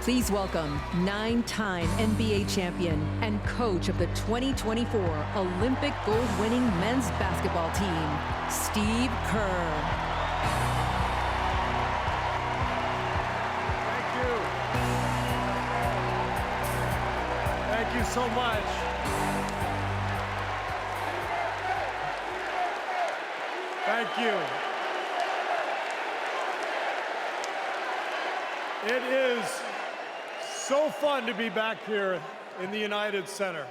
Please welcome 9-time NBA champion and coach of the 2024 Olympic gold-winning men's basketball team, Steve Kerr. Thank you so much. Thank you. It is so fun to be back here in the United Center.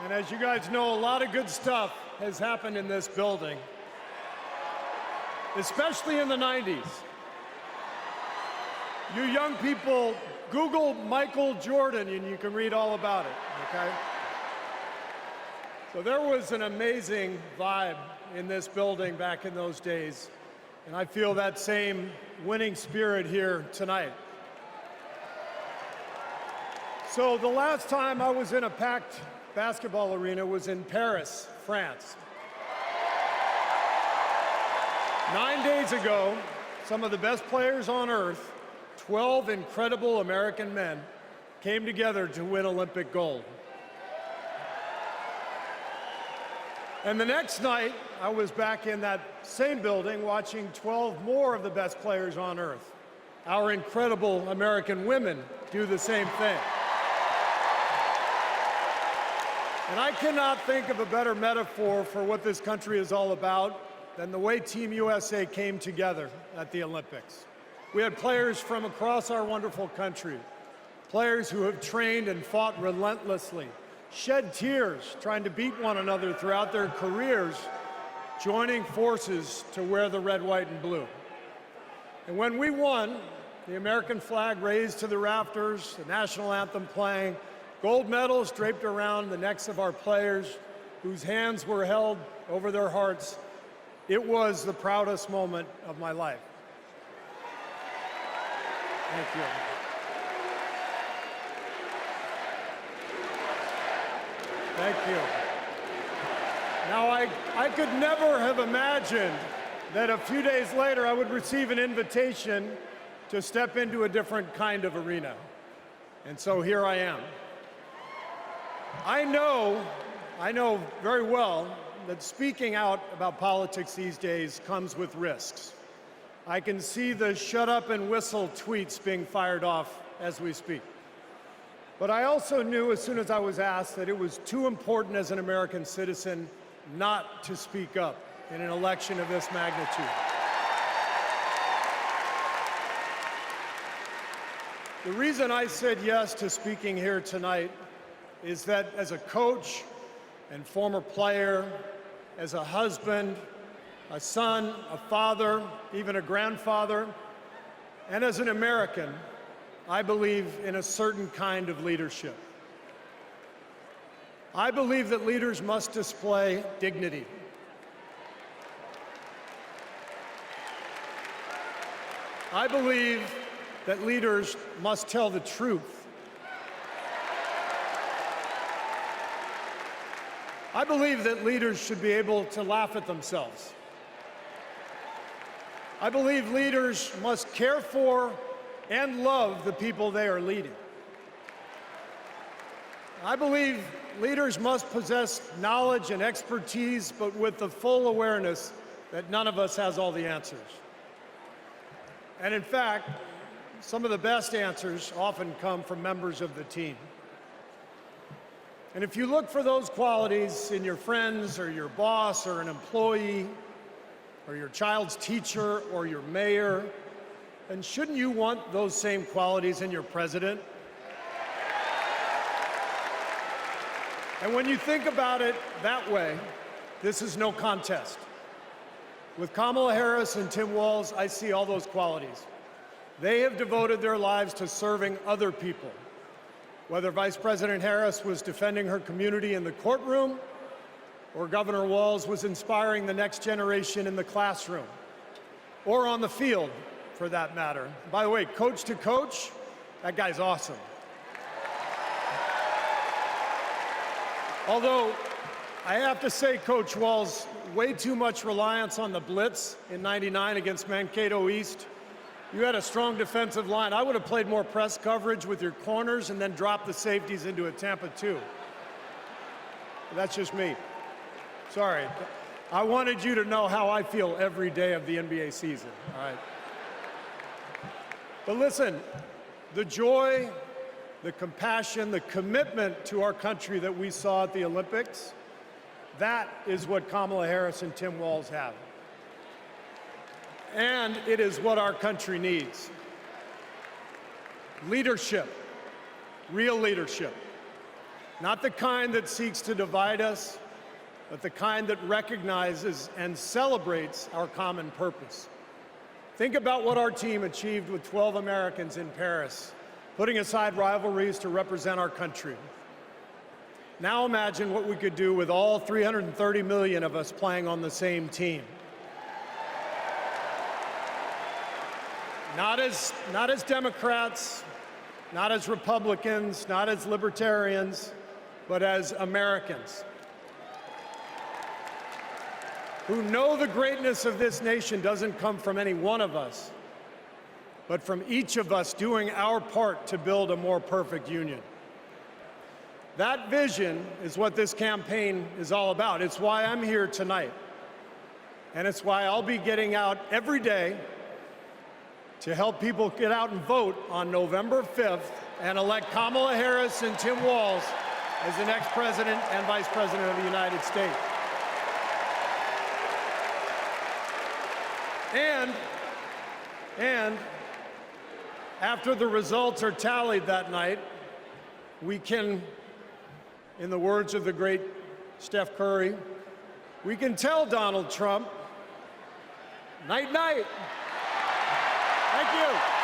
And as you guys know, a lot of good stuff has happened in this building, especially in the 90s. You young people, Google Michael Jordan and you can read all about it, okay? So there was an amazing vibe in this building back in those days, and I feel that same winning spirit here tonight. So the last time I was in a packed basketball arena was in Paris, France. 9 days ago, some of the best players on earth, 12 incredible American men, came together to win Olympic gold. And the next night, I was back in that same building watching 12 more of the best players on earth, our incredible American women, do the same thing. And I cannot think of a better metaphor for what this country is all about than the way Team USA came together at the Olympics. We had players from across our wonderful country, players who have trained and fought relentlessly, shed tears trying to beat one another throughout their careers, joining forces to wear the red, white, and blue. And when we won, the American flag raised to the rafters, the national anthem playing, gold medals draped around the necks of our players, whose hands were held over their hearts. It was the proudest moment of my life. Thank you. Thank you. Now, I could never have imagined that a few days later I would receive an invitation to step into a different kind of arena. And so here I am. I know very well that speaking out about politics these days comes with risks. I can see the shut up and whistle tweets being fired off as we speak. But I also knew as soon as I was asked that it was too important as an American citizen not to speak up in an election of this magnitude. The reason I said yes to speaking here tonight is that as a coach and former player, as a husband, a son, a father, even a grandfather, and as an American, I believe in a certain kind of leadership. I believe that leaders must display dignity. I believe that leaders must tell the truth. I believe that leaders should be able to laugh at themselves. I believe leaders must care for and love the people they are leading. I believe leaders must possess knowledge and expertise, but with the full awareness that none of us has all the answers. And in fact, some of the best answers often come from members of the team. And if you look for those qualities in your friends or your boss or an employee or your child's teacher or your mayor, then shouldn't you want those same qualities in your president? And when you think about it that way, this is no contest. With Kamala Harris and Tim Walz, I see all those qualities. They have devoted their lives to serving other people. Whether Vice President Harris was defending her community in the courtroom, or Governor Walz was inspiring the next generation in the classroom, or on the field, for that matter. By the way, coach to coach, that guy's awesome. Although, I have to say, Coach Walz, way too much reliance on the blitz in '99 against Mankato East You had a strong defensive line. I would have played more press coverage with your corners and then dropped the safeties into a Tampa 2. That's just me. Sorry. I wanted you to know how I feel every day of the NBA season, all right? But listen, the joy, the compassion, the commitment to our country that we saw at the Olympics, that is what Kamala Harris and Tim Walz have. And it is what our country needs. Leadership, real leadership. Not the kind that seeks to divide us, but the kind that recognizes and celebrates our common purpose. Think about what our team achieved with 12 Americans in Paris, putting aside rivalries to represent our country. Now imagine what we could do with all 330 million of us playing on the same team. Not as Democrats, not as Republicans, not as libertarians, but as Americans who know the greatness of this nation doesn't come from any one of us, but from each of us doing our part to build a more perfect union. That vision is what this campaign is all about. It's why I'm here tonight. And it's why I'll be getting out every day to help people get out and vote on November 5th and elect Kamala Harris and Tim Walz as the next president and vice president of the United States. And after the results are tallied that night, we can, in the words of the great Steph Curry, we can tell Donald Trump, night, night. Thank you.